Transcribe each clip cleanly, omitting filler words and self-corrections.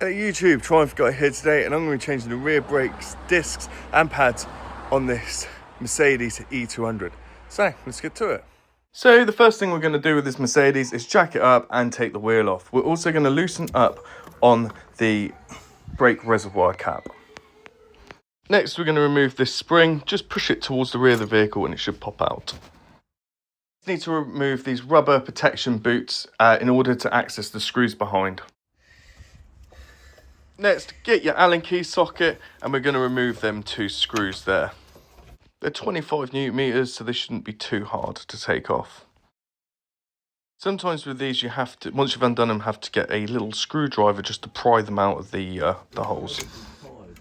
Hey YouTube, Triumph Guy here today, and I'm going to be changing the rear brakes, discs and pads on this Mercedes E200. So let's get to it. So the first thing we're going to do with this Mercedes is jack it up and take the wheel off. We're also going to loosen up on the brake reservoir cap. Next we're going to remove this spring, just push it towards the rear of the vehicle and it should pop out. You need to remove these rubber protection boots in order to access the screws behind. Next, get your Allen key socket and we're going to remove them 2 screws there. They're 25 Newton meters, so they shouldn't be too hard to take off. Sometimes with these you have to, once you've undone them, have to get a little screwdriver just to pry them out of the holes.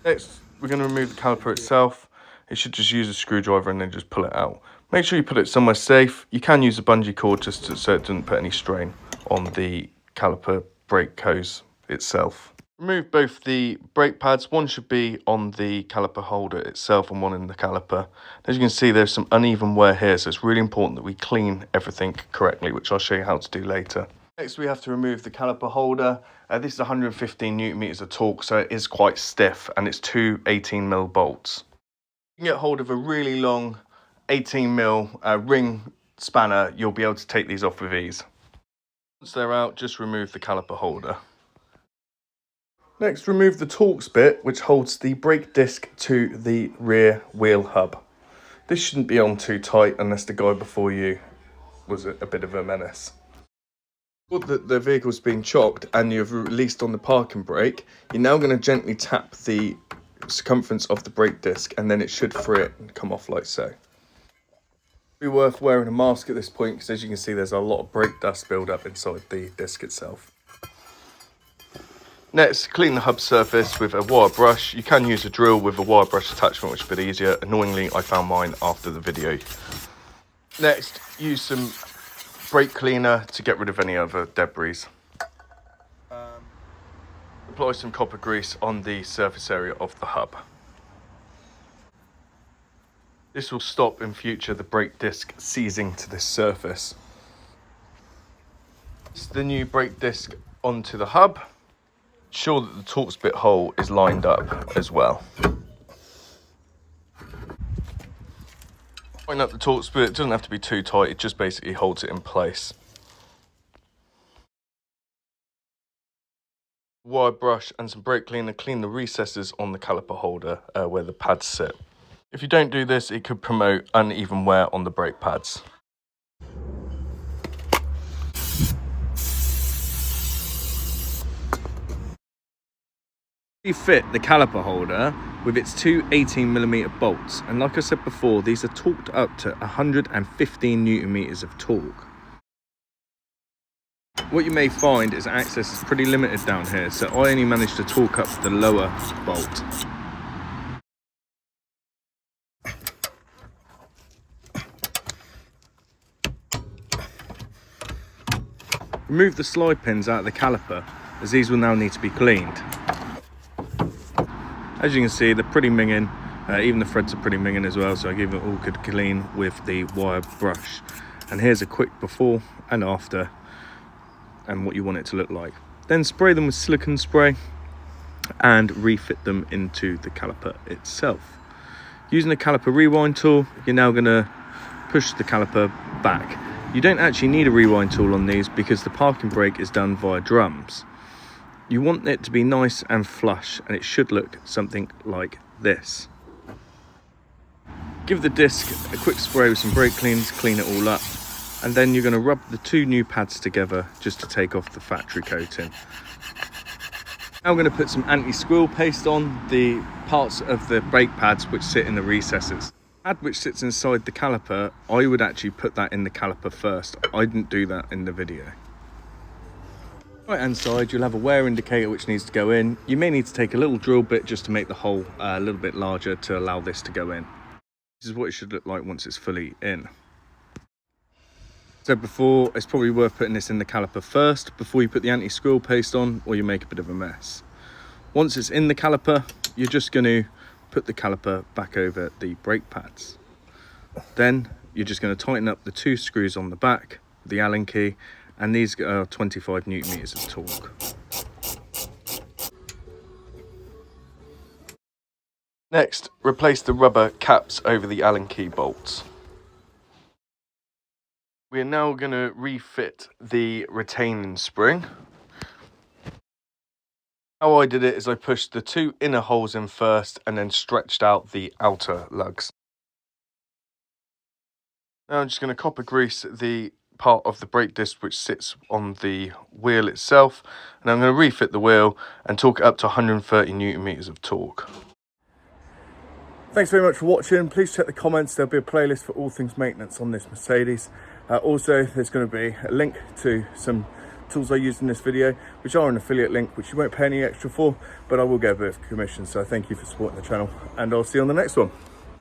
Next, we're going to remove the caliper itself. You should just use a screwdriver and then just pull it out. Make sure you put it somewhere safe. You can use a bungee cord just so it doesn't put any strain on the caliper brake hose itself. Remove both the brake pads. One should be on the caliper holder itself and one in the caliper. As you can see, there's some uneven wear here, so it's really important that we clean everything correctly, which I'll show you how to do later. Next, we have to remove the caliper holder. This is 115 Newton meters of torque, so it is quite stiff, and it's 2 18mm bolts. You can get hold of a really long 18mm ring spanner. You'll be able to take these off with ease. Once they're out, just remove the caliper holder. Next, remove the Torx bit, which holds the brake disc to the rear wheel hub. This shouldn't be on too tight unless the guy before you was a bit of a menace. The vehicle's been chocked and you've released on the parking brake, you're now going to gently tap the circumference of the brake disc and then it should free it and come off like so. It'd be worth wearing a mask at this point because, as you can see, there's a lot of brake dust build up inside the disc itself. Next, clean the hub surface with a wire brush. You can use a drill with a wire brush attachment, which is a bit easier. Annoyingly, I found mine after the video. Next, use some brake cleaner to get rid of any other debris. Apply some copper grease on the surface area of the hub. This will stop in future the brake disc seizing to this surface. It's the new brake disc onto the hub. Ensure that the Torx bit hole is lined up as well. Tighten up the Torx bit. It doesn't have to be too tight, it just basically holds it in place. Wire brush and some brake cleaner, clean the recesses on the caliper holder where the pads sit. If you don't do this, it could promote uneven wear on the brake pads. Refit the caliper holder with its 2 18mm bolts, and like I said before, these are torqued up to 115 Newton meters of torque. What you may find is access is pretty limited down here, so I only managed to torque up the lower bolt. Remove the slide pins out of the caliper, as these will now need to be cleaned. As you can see, they're pretty minging, even the threads are pretty minging as well, so I give it all good clean with the wire brush. And here's a quick before and after and what you want it to look like. Then spray them with silicone spray and refit them into the caliper itself. Using a caliper rewind tool, you're now going to push the caliper back. You don't actually need a rewind tool on these because the parking brake is done via drums. You want it to be nice and flush, and it should look something like this. Give the disc a quick spray with some brake cleans, clean it all up, and then you're going to rub the 2 new pads together just to take off the factory coating. Now I'm going to put some anti-squeal paste on the parts of the brake pads which sit in the recesses. The pad which sits inside the caliper, I would actually put that in the caliper first. I didn't do that in the video. Right hand side, you'll have a wear indicator which needs to go in. You may need to take a little drill bit just to make the hole a little bit larger to allow this to go in. This is what it should look like once it's fully in. So before, it's probably worth putting this in the caliper first before you put the anti-squeal paste on, or you make a bit of a mess. Once it's in the caliper, you're just going to put the caliper back over the brake pads. Then you're just going to tighten up the 2 screws on the back with the Allen key, and these are 25 Newton meters of torque. Next, replace the rubber caps over the Allen key bolts. We're now going to refit the retaining spring. How I did it is I pushed the 2 inner holes in first and then stretched out the outer lugs. Now I'm just going to copper grease the part of the brake disc which sits on the wheel itself, and I'm going to refit the wheel and torque it up to 130 Newton meters of torque. Thanks very much for watching. Please check the comments, there'll be a playlist for all things maintenance on this Mercedes. Also, there's going to be a link to some tools I used in this video, which are an affiliate link, which you won't pay any extra for, but I will get a bit of commission, so thank you for supporting the channel, and I'll see you on the next one.